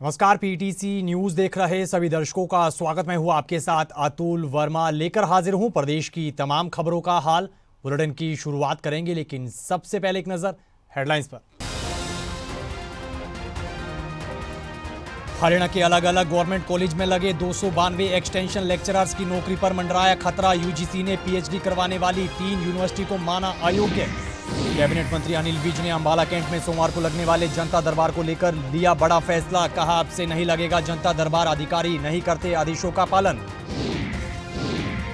नमस्कार, PTC news देख रहे सभी दर्शकों का स्वागत। मैं हूं आपके साथ अतुल वर्मा, लेकर हाजिर हूं प्रदेश की तमाम खबरों का हाल। बुलेटिन की शुरुआत करेंगे, लेकिन सबसे पहले एक नजर हेडलाइंस पर। हरियाणा के अलग अलग गवर्नमेंट कॉलेज में लगे 292 एक्सटेंशन लेक्चरर्स की नौकरी पर मंडराया खतरा। यूजीसी ने पीएचडी करवाने वाली 3 यूनिवर्सिटी को माना अयोग्य। कैबिनेट मंत्री अनिल विज ने अंबाला कैंट में सोमवार को लगने वाले जनता दरबार को लेकर लिया बड़ा फैसला। कहा, अब से नहीं लगेगा जनता दरबार, अधिकारी नहीं करते आदेशों का पालन।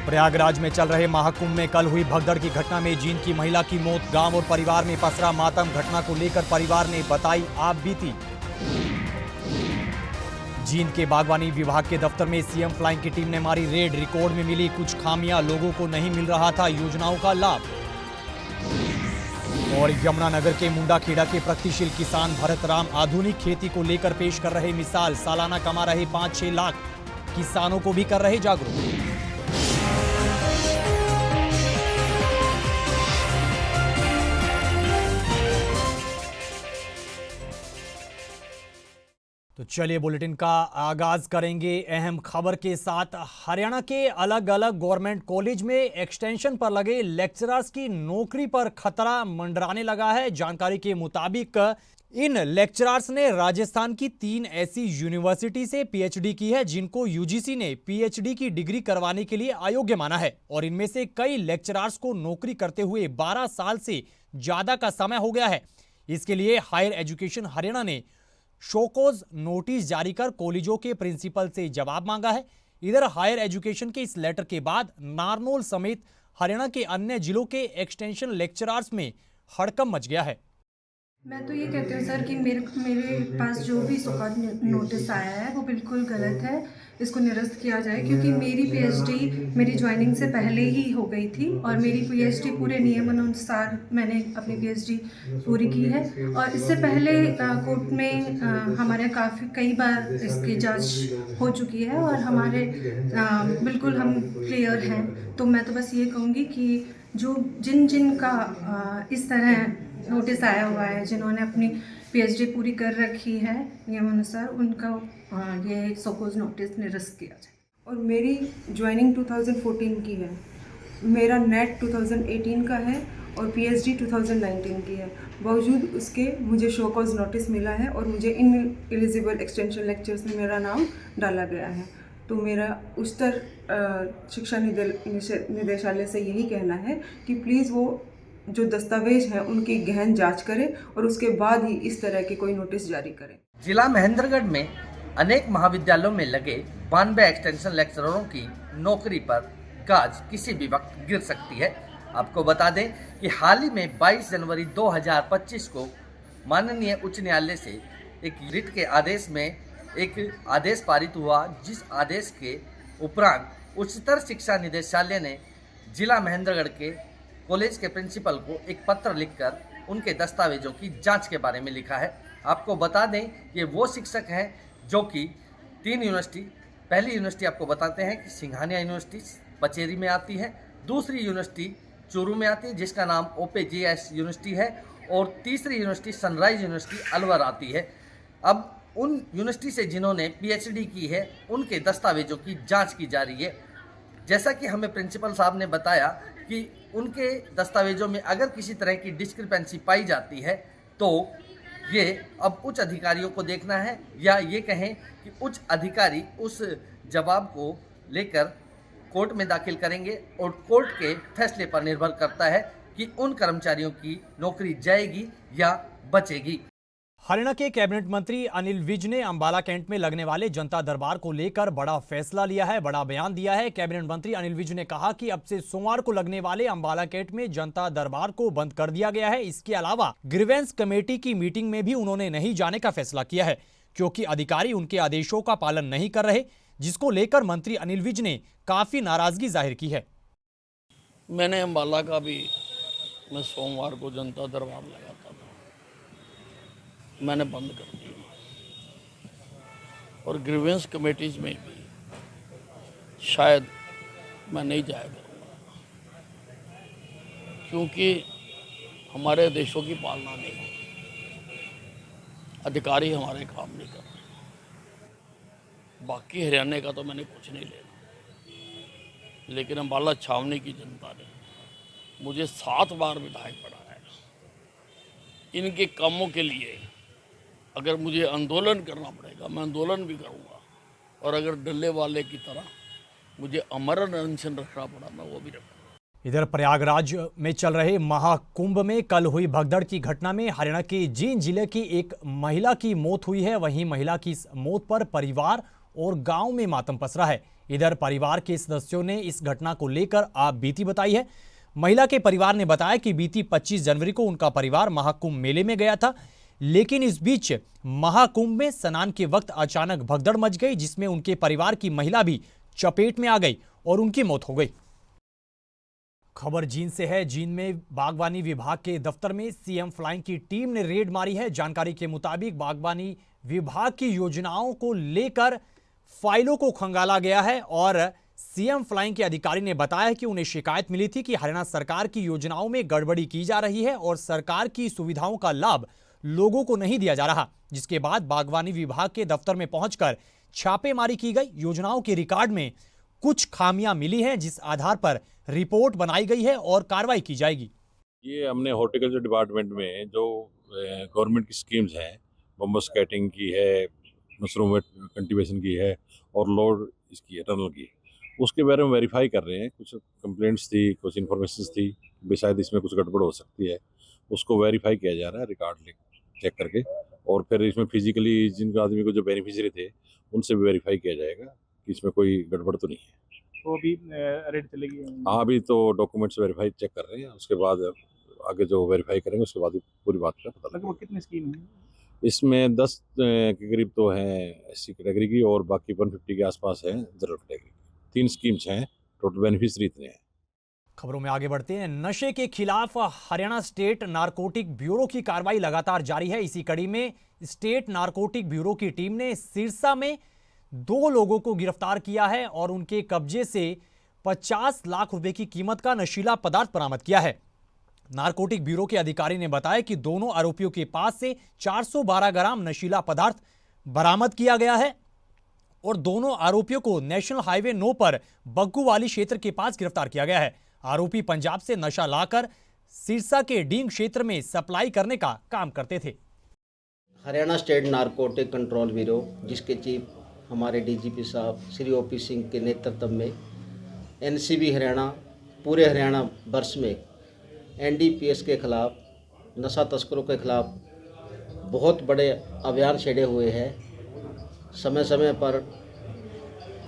प्रयागराज में चल रहे महाकुंभ में कल हुई भगदड़ की घटना में जींद की महिला की मौत। गांव और परिवार में पसरा मातम। घटना को लेकर परिवार ने बताई आप बीती। जींद के बागवानी विभाग के दफ्तर में सीएम फ्लाइंग की टीम ने मारी रेड। रिकॉर्ड में मिली कुछ खामियां, लोगों को नहीं मिल रहा था योजनाओं का लाभ। और यमुनानगर के मुंडाखेड़ा के प्रगतिशील किसान भरत राम आधुनिक खेती को लेकर पेश कर रहे मिसाल। सालाना कमा रहे 5-6 लाख, किसानों को भी कर रहे जागरूक। तो चलिए बुलेटिन का आगाज करेंगे अहम खबर के साथ। हरियाणा के अलग अलग गवर्नमेंट कॉलेज में एक्सटेंशन पर लगे लेक्चरर्स की नौकरी पर खतरा मंडराने लगा है। जानकारी के मुताबिक इन लेक्चरर्स ने राजस्थान की 3 ऐसी यूनिवर्सिटी से पीएचडी की है जिनको यूजीसी ने पीएचडी की डिग्री करवाने के लिए अयोग्य माना है। और इनमें से कई लेक्चरर्स को नौकरी करते हुए 12 साल से ज्यादा का समय हो गया है। इसके लिए हायर एजुकेशन हरियाणा ने शोकॉज नोटिस जारी कर कॉलेजों के प्रिंसिपल से जवाब मांगा है। इधर हायर एजुकेशन के इस लेटर के बाद नारनौल समेत हरियाणा के अन्य जिलों के एक्सटेंशन लेक्चरर्स में हड़कंप मच गया है। मैं तो ये कहती हूँ सर कि मेरे पास जो भी सुखद नोटिस आया है वो बिल्कुल गलत है। इसको निरस्त किया जाए, क्योंकि मेरी पीएचडी मेरी ज्वाइनिंग से पहले ही हो गई थी और मेरी पीएचडी पूरे नियमानुसार मैंने अपनी पीएचडी पूरी की है। और इससे पहले कोर्ट में हमारे कई बार इसकी जांच हो चुकी है और हमारे बिल्कुल हम क्लियर हैं। तो मैं तो बस ये कहूँगी कि जो जिन का इस तरह नोटिस आया हुआ है, जिन्होंने अपनी पीएचडी पूरी कर रखी है नियमानुसार, उनका ये सपोज नोटिस निरस्त किया जाए। और मेरी ज्वाइनिंग 2014 की है, मेरा नेट 2018 का है और पीएचडी 2019 की है। बावजूद उसके मुझे शो कॉज नोटिस मिला है और मुझे इन एलिजिबल एक्सटेंशन लेक्चर्स में मेरा नाम डाला गया है। तो मेरा उच्चतर शिक्षा निदेशालय से यही कहना है कि प्लीज़ वो जो दस्तावेज हैं उनकी गहन जांच करें और उसके बाद ही इस तरह के कोई नोटिस जारी करें। जिला महेंद्रगढ़ में अनेक महाविद्यालयों में लगे 92 एक्सटेंशन लेक्चररों की नौकरी पर गाज किसी भी वक्त गिर सकती है। आपको बता दें कि हाल ही में 22 जनवरी 2025 को माननीय उच्च न्यायालय से एक रिट के आदेश में एक आदेश पारित हुआ, जिस आदेश के उपरांत उच्चतर शिक्षा निदेशालय ने जिला महेंद्रगढ़ के कॉलेज के प्रिंसिपल को एक पत्र लिखकर उनके दस्तावेजों की जांच के बारे में लिखा है। आपको बता दें ये वो शिक्षक हैं जो कि 3 यूनिवर्सिटी, पहली यूनिवर्सिटी आपको बताते हैं कि सिंघानिया यूनिवर्सिटी पचेरी में आती है, दूसरी यूनिवर्सिटी चूरू में आती है जिसका नाम ओपेजेएस यूनिवर्सिटी है, और तीसरी यूनिवर्सिटी सनराइज यूनिवर्सिटी अलवर आती है। अब उन यूनिवर्सिटी से जिन्होंने पीएचडी की है उनके दस्तावेजों की जाँच की जा रही है। जैसा कि हमें प्रिंसिपल साहब ने बताया कि उनके दस्तावेजों में अगर किसी तरह की डिस्क्रिपेंसी पाई जाती है तो ये अब उच्च अधिकारियों को देखना है, या ये कहें कि उच्च अधिकारी उस जवाब को लेकर कोर्ट में दाखिल करेंगे और कोर्ट के फैसले पर निर्भर करता है कि उन कर्मचारियों की नौकरी जाएगी या बचेगी। हरियाणा के कैबिनेट मंत्री अनिल विज ने अंबाला कैंट में लगने वाले जनता दरबार को लेकर बड़ा फैसला लिया है, बड़ा बयान दिया है। कैबिनेट मंत्री अनिल विज ने कहा कि अब से सोमवार को लगने वाले अंबाला कैंट में जनता दरबार को बंद कर दिया गया है। इसके अलावा ग्रीवेंस कमेटी की मीटिंग में भी उन्होंने नहीं जाने का फैसला किया है, क्योंकि अधिकारी उनके आदेशों का पालन नहीं कर रहे, जिसको लेकर मंत्री अनिल विज ने काफी नाराजगी जाहिर की है। मैंने अंबाला का भी मैं सोमवार को जनता दरबार लगाता था, मैंने बंद कर दिया। और ग्रीवेंस कमेटीज में भी शायद मैं नहीं जाया करूँगा, क्योंकि हमारे देशों की पालना नहीं होती, अधिकारी हमारे काम नहीं कर रहे। बाकी हरियाणा का तो मैंने कुछ नहीं लेना, लेकिन अम्बाला छावनी की जनता ने मुझे 7 बार विधायक बनाया है। इनके कामों के लिए अगर मुझे आंदोलन करना पड़ेगा मैं आंदोलन भी करूँगा, और अगर डल्ले वाले की तरह मुझे अमरण अनशन रखना पड़ा मैं वो भी रखूँगा। इधर प्रयागराज में चल रहे महाकुंभ में कल हुई भगदड़ की घटना में हरियाणा के जींद जिले की एक महिला की मौत हुई है। वहीं महिला की इस मौत पर परिवार और गांव में मातम पसरा है। इधर परिवार के सदस्यों ने इस घटना को लेकर आप बीती बताई है। महिला के परिवार ने बताया कि बीती 25 जनवरी को उनका परिवार महाकुंभ मेले में गया था, लेकिन इस बीच महाकुंभ में स्नान के वक्त अचानक भगदड़ मच गई, जिसमें उनके परिवार की महिला भी चपेट में आ गई और उनकी मौत हो गई। खबर जींद से है। जींद में बागवानी विभाग के दफ्तर में सीएम फ्लाइंग की टीम ने रेड मारी है। जानकारी के मुताबिक बागवानी विभाग की योजनाओं को लेकर फाइलों को खंगाला गया है और सीएम फ्लाइंग के अधिकारी ने बताया कि उन्हें शिकायत मिली थी कि हरियाणा सरकार की योजनाओं में गड़बड़ी की जा रही है और सरकार की सुविधाओं का लाभ लोगों को नहीं दिया जा रहा, जिसके बाद बागवानी विभाग के दफ्तर में पहुंचकर छापेमारी की गई। योजनाओं के रिकॉर्ड में कुछ खामियां मिली हैं, जिस आधार पर रिपोर्ट बनाई गई है और कार्रवाई की जाएगी। ये हमने हॉर्टिकल्चर डिपार्टमेंट में जो गवर्नमेंट की स्कीम्स हैं, बम्बो स्कैटिंग की है, मशरूम कल्टीवेशन की है और लोड इसकी है टनल की, उसके बारे में वेरीफाई कर रहे हैं। कुछ कंप्लेंट्स थी, कुछ इन्फॉर्मेशन थी भी शायद इसमें कुछ गड़बड़ हो सकती है, उसको वेरीफाई किया जा रहा है रिकॉर्ड चेक करके, और फिर इसमें फिजिकली जिन आदमी को जो बेनिफिशियरी थे उनसे भी वेरीफाई किया जाएगा कि इसमें कोई गड़बड़ तो नहीं है। तो अभी रेड चलेगी? हाँ, अभी तो डॉक्यूमेंट्स वेरीफाई चेक कर रहे हैं, उसके बाद आगे जो वेरीफाई करेंगे उसके बाद पूरी बात का पता लगेगा। लगभग कितनी स्कीम है इसमें 10 के करीब तो हैं एससी कैटेगरी की और बाकी 150 के आसपास है जनरल कैटेगरी की। 3 स्कीम्स हैं, टोटल बेनिफिशियरी इतने हैं। खबरों में आगे बढ़ते हैं। नशे के खिलाफ हरियाणा स्टेट नारकोटिक ब्यूरो की कार्रवाई लगातार जारी है। इसी कड़ी में स्टेट नारकोटिक ब्यूरो की टीम ने सिरसा में 2 लोगों को गिरफ्तार किया है और उनके कब्जे से 50 लाख रुपए की कीमत का नशीला पदार्थ बरामद किया है। नारकोटिक ब्यूरो के अधिकारी ने बताया कि दोनों आरोपियों के पास से 412 ग्राम नशीला पदार्थ बरामद किया गया है और दोनों आरोपियों को नेशनल हाईवे 9 पर बग्गूवाली क्षेत्र के पास गिरफ्तार किया गया है। आरोपी पंजाब से नशा लाकर सिरसा के डींग क्षेत्र में सप्लाई करने का काम करते थे। Haryana state narcotic control bureau, जिसके चीफ हमारे डीजीपी साहब श्री ओपी सिंह के नेतृत्व में एनसीबी हरियाणा पूरे हरियाणा वर्ष में एनडीपीएस के खिलाफ, नशा तस्करों के खिलाफ बहुत बड़े अभियान छेड़े हुए हैं। समय समय पर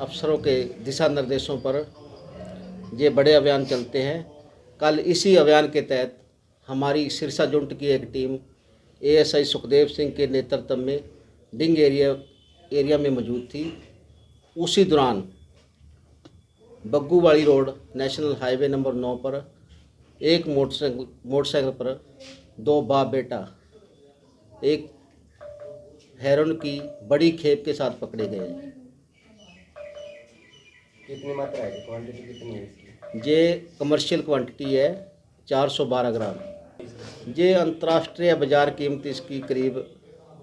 अफसरों के दिशा निर्देशों पर ये बड़े अभियान चलते हैं। कल इसी अभियान के तहत हमारी सिरसा यूनिट की एक टीम एएसआई सुखदेव सिंह के नेतृत्व में डिंग एरिया में मौजूद थी। उसी दौरान बग्गूवाली रोड नेशनल हाईवे नंबर 9 पर एक मोटरसाइकिल पर 2 बाप बेटा एक हेरोइन की बड़ी खेप के साथ पकड़े गए। कितनी मात्रा है, क्वांटिटी कितनी है इसकी? ये कमर्शियल क्वांटिटी है 412 ग्राम। ये अंतर्राष्ट्रीय बाजार कीमत इसकी करीब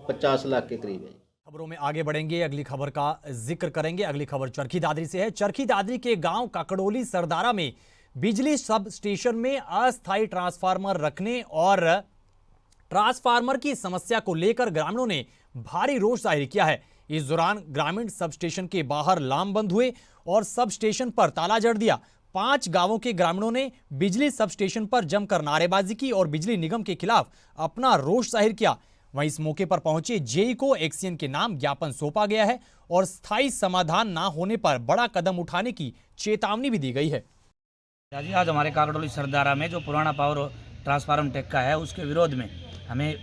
50 लाख के करीब है। खबरों में आगे बढ़ेंगे। अगली खबर का जिक्र करेंगे। अगली खबर चरखी दादरी से है। चरखी दादरी के गांव काकड़ोली सरदारा में बिजली सब स्टेशन में अस्थायी ट्रांसफार्मर रखने और ट्रांसफार्मर की समस्या को लेकर ग्रामीणों ने भारी रोष जाहिर किया है। इस दौरान ग्रामीण सब स्टेशन के बाहर लामबंद हुए और सब स्टेशन पर ताला जड़ दिया। 5 गांवों के ग्रामीणों ने बिजली सब स्टेशन पर जमकर नारेबाजी की और बिजली निगम के खिलाफ अपना रोष जाहिर किया। वहीं इस मौके पर पहुंचे जेई को एक्सीएन के नाम ज्ञापन सौंपा गया है और स्थायी समाधान ना होने पर बड़ा कदम उठाने की चेतावनी भी दी गई है। जी, आज हमारे काकड़ोली सरदारा में जो पुराना पावर ट्रांसफार्मर टेक का है उसके विरोध में हमें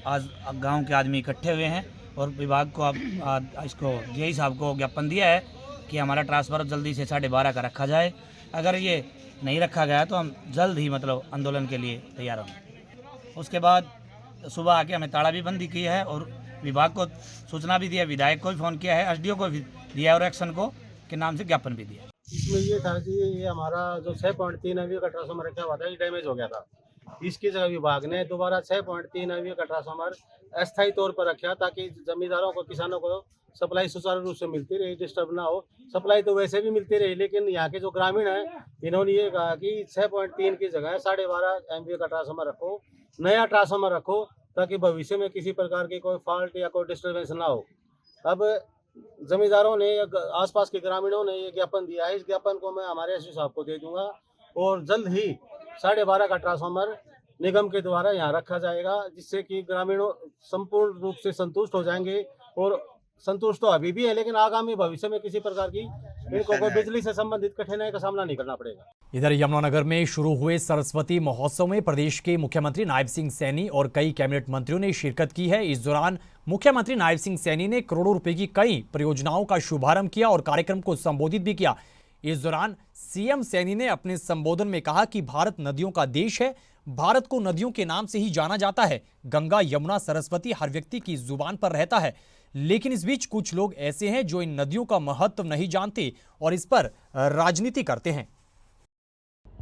आज गांव के आदमी इकट्ठे हुए हैं और विभाग को इसको जेई साहब को ज्ञापन दिया है कि हमारा ट्रांसफार्मर जल्दी से 12:30 का रखा जाए। अगर ये नहीं रखा गया तो हम जल्द ही आंदोलन के लिए तैयार होंगे। उसके बाद सुबह आके हमें ताला भी बंदी की है और विभाग को सूचना भी दिया, विधायक को भी फ़ोन किया है, एसडीओ को भी दिया है और एक्शन को के नाम से ज्ञापन भी दिया। इसमें ये था कि ये हमारा जो 6.3 MVA का ट्रांसफार्मर रखा हुआ था ये डैमेज हो गया था। इसकी जगह विभाग ने दोबारा 6.3 MVA का ट्रांसफार्मर अस्थायी तौर पर रखा ताकि जमींदारों को, किसानों को सप्लाई सुचारू रूप से मिलती रही, डिस्टर्ब ना हो। सप्लाई तो वैसे भी मिलती रही, लेकिन यहाँ के जो ग्रामीण हैं इन्होंने ये कहा कि 6.3 की जगह 12.5 MVA का ट्रांसफार्मर रखो, नया ट्रांसफार्मर रखो, ताकि भविष्य में किसी प्रकार की कोई फॉल्ट या कोई डिस्टर्बेंस ना हो। अब जमींदारों ने या आसपास के ग्रामीणों ने ये ज्ञापन दिया है, इस ज्ञापन को मैं हमारे एसपी साहब को दे दूंगा और जल्द ही 12.5 का ट्रांसफार्मर निगम के द्वारा यहाँ रखा जाएगा, जिससे कि ग्रामीणों संपूर्ण रूप से संतुष्ट हो जाएंगे। और संतुष्ट तो अभी भी है, लेकिन आगामी भविष्य में किसी प्रकार की इनको कोई बिजली से संबंधित कठिनाई का सामना नहीं करना पड़ेगा। इधर यमुनानगर में शुरू हुए सरस्वती महोत्सव में प्रदेश के मुख्यमंत्री नायब सिंह सैनी और कई कैबिनेट मंत्रियों ने शिरकत की है। इस दौरान मुख्यमंत्री नायब सिंह सैनी ने करोड़ों रुपए की कई परियोजनाओं का शुभारंभ किया और कार्यक्रम को संबोधित भी किया। इस दौरान सीएम सैनी ने अपने संबोधन में कहा कि भारत नदियों का देश है, भारत को नदियों के नाम से ही जाना जाता है। गंगा, यमुना, सरस्वती हर व्यक्ति की जुबान पर रहता है, लेकिन इस बीच कुछ लोग ऐसे हैं जो इन नदियों का महत्व नहीं जानते और इस पर राजनीति करते हैं।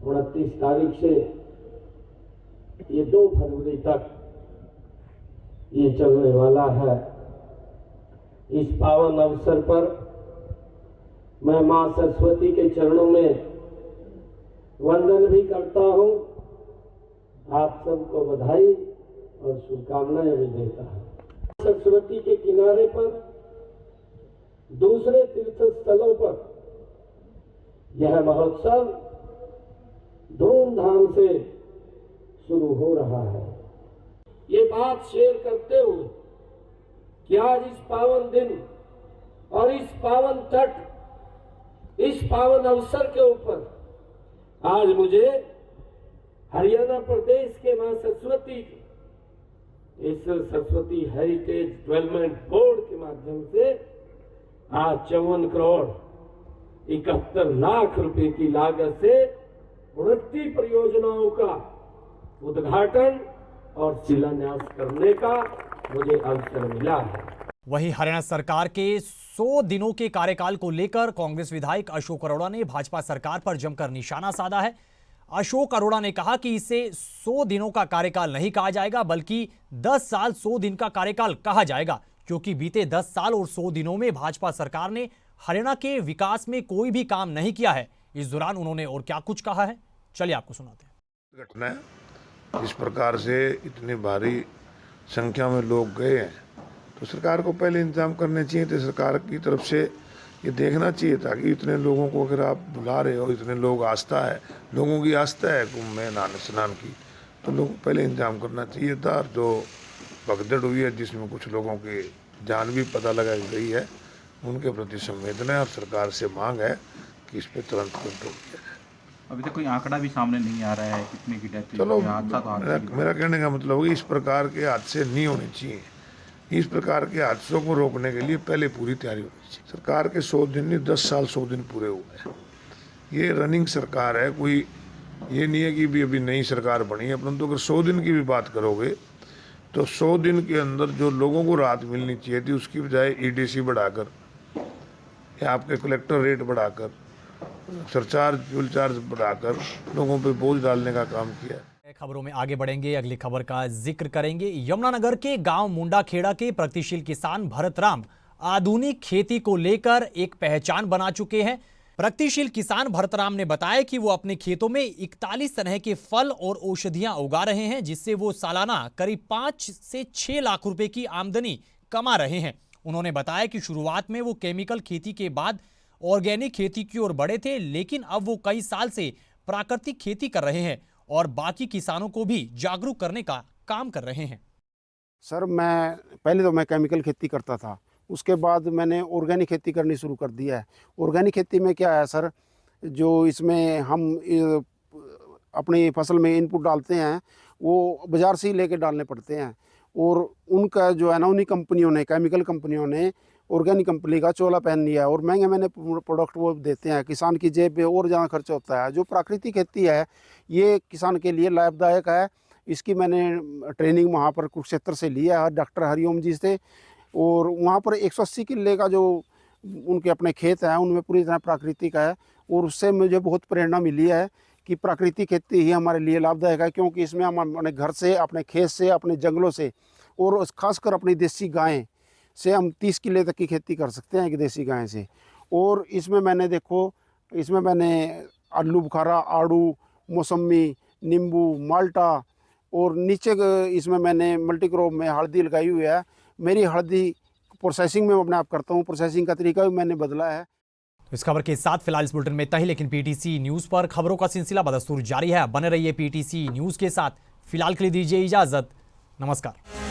29 तारीख से ये 2 फरवरी तक ये चलने वाला है। इस पावन अवसर पर मैं मां सरस्वती के चरणों में वंदन भी करता हूं। आप सबको बधाई और शुभकामनाएं भी देता हूं। सरस्वती के किनारे पर दूसरे तीर्थ स्थलों पर यह महोत्सव धूमधाम से शुरू हो रहा है। ये बात शेयर करते हुए कि आज इस पावन दिन और इस पावन तट, इस पावन अवसर के ऊपर आज मुझे हरियाणा प्रदेश के मां सरस्वती इस सरस्वती हेरिटेज डेवलपमेंट बोर्ड के माध्यम से आज 54 करोड़ 71 लाख रुपए की लागत से 29 परियोजनाओं का उद्घाटन और शिलान्यास करने का मुझे अवसर मिला है। वहीं हरियाणा सरकार के 100 दिनों के कार्यकाल को लेकर कांग्रेस विधायक अशोक अरोड़ा ने भाजपा सरकार पर जमकर निशाना साधा है। अशोक अरोड़ा ने कहा कि इसे 100 दिनों का कार्यकाल नहीं कहा जाएगा, बल्कि 10 साल 100 दिन का कार्यकाल कहा जाएगा, क्योंकि बीते 10 साल और 100 दिनों में भाजपा सरकार ने हरियाणा के विकास में कोई भी काम नहीं किया है। इस दौरान उन्होंने और क्या कुछ कहा है, चलिए आपको सुनाते हैं। घटना इस प्रकार से इतनी भारी संख्या में लोग गए हैं, तो सरकार को पहले इंतजाम करने चाहिए थे। सरकार की तरफ से ये देखना चाहिए था कि इतने लोगों को अगर आप बुला रहे हो, इतने लोग आस्था है, लोगों की आस्था है कुंभ में नहाने स्नान की, तो लोग पहले इंतजाम करना चाहिए था। जो भगदड़ हुई है, जिसमें कुछ लोगों की जान भी पता लगाई गई है, उनके प्रति संवेदना और सरकार से मांग है कि इस पर तुरंत कंट्रोल किया जाए। अभी तक कोई आंकड़ा भी सामने नहीं आ रहा है कितने की डेथ। चलो, मेरा कहने का मतलब है इस प्रकार के हादसे नहीं होने चाहिए। इस प्रकार के हादसों को रोकने के लिए पहले पूरी तैयारी होनी चाहिए। सरकार के 100 दिन नहीं, 10 साल 100 दिन पूरे हुए हैं। ये रनिंग सरकार है, कोई ये नहीं है कि भी अभी नई सरकार बनी है। परंतु अगर 100 दिन की भी बात करोगे तो 100 दिन के अंदर जो लोगों को राहत मिलनी चाहिए थी, उसकी बजाय ईडीसी बढ़ाकर या आपके कलेक्टर रेट बढ़ाकर, सरचार्ज, फ्यूल चार्ज बढ़ाकर लोगों पे बोझ डालने का काम किया है। खबरों में आगे बढ़ेंगे, अगली खबर का जिक्र करेंगे। यमुनानगर के गांव मुंडाखेड़ा के प्रगतिशील किसान भरत राम आधुनिक खेती को लेकर एक पहचान बना चुके हैं। प्रगतिशील किसान भरत राम ने बताया कि वो अपने खेतों में 41 तरह के फल और औषधियां उगा रहे हैं, जिससे वो सालाना करीब 5 से 6 लाख रुपए की आमदनी कमा रहे हैं। उन्होंने बताया कि शुरुआत में वो केमिकल खेती के बाद ऑर्गेनिक खेती की ओर बढ़े थे, लेकिन अब वो कई साल से प्राकृतिक खेती कर रहे हैं और बाकी किसानों को भी जागरूक करने का काम कर रहे हैं। सर, मैं पहले तो मैं केमिकल खेती करता था, उसके बाद मैंने ऑर्गेनिक खेती करनी शुरू कर दिया है। ऑर्गेनिक खेती में क्या है सर, जो इसमें हम अपनी फसल में इनपुट डालते हैं वो बाज़ार से ही लेके डालने पड़ते हैं, और उनका जो है ना, उन्हीं कंपनियों ने, केमिकल कंपनियों ने ऑर्गेनिक कंपनी का चोला पहन लिया और महंगे महंगे प्रोडक्ट वो देते हैं। किसान की जेब पे और ज़्यादा खर्च होता है। जो प्राकृतिक खेती है ये किसान के लिए लाभदायक है। इसकी मैंने ट्रेनिंग वहाँ पर कुरुक्षेत्र से लिया है, डॉक्टर हरिओम जी से, और वहाँ पर 180 किले का जो उनके अपने खेत हैं उनमें पूरी तरह प्राकृतिक है, और उससे मुझे बहुत प्रेरणा मिली है कि प्राकृतिक खेती ही हमारे लिए लाभदायक है, क्योंकि इसमें हम अपने घर से, अपने खेत से, अपने जंगलों से, और खासकर अपनी देसी गायें से हम 30 किले तक की खेती कर सकते हैं एक देसी गाय से। और इसमें मैंने देखो, इसमें मैंने आलू बुखारा, आड़ू, मौसमी, नींबू, माल्टा और नीचे इसमें मैंने मल्टी क्रॉप में हल्दी लगाई हुई है। मेरी हल्दी प्रोसेसिंग में अपने आप करता हूँ, प्रोसेसिंग का तरीका भी मैंने बदला है। इस खबर के साथ फिलहाल इस बुलेटिन में इतना ही, लेकिन पीटीसी न्यूज पर खबरों का सिलसिला बदस्तूर जारी है। बने रहिए पीटीसी न्यूज के साथ। फिलहाल के लिए दीजिए इजाजत। नमस्कार।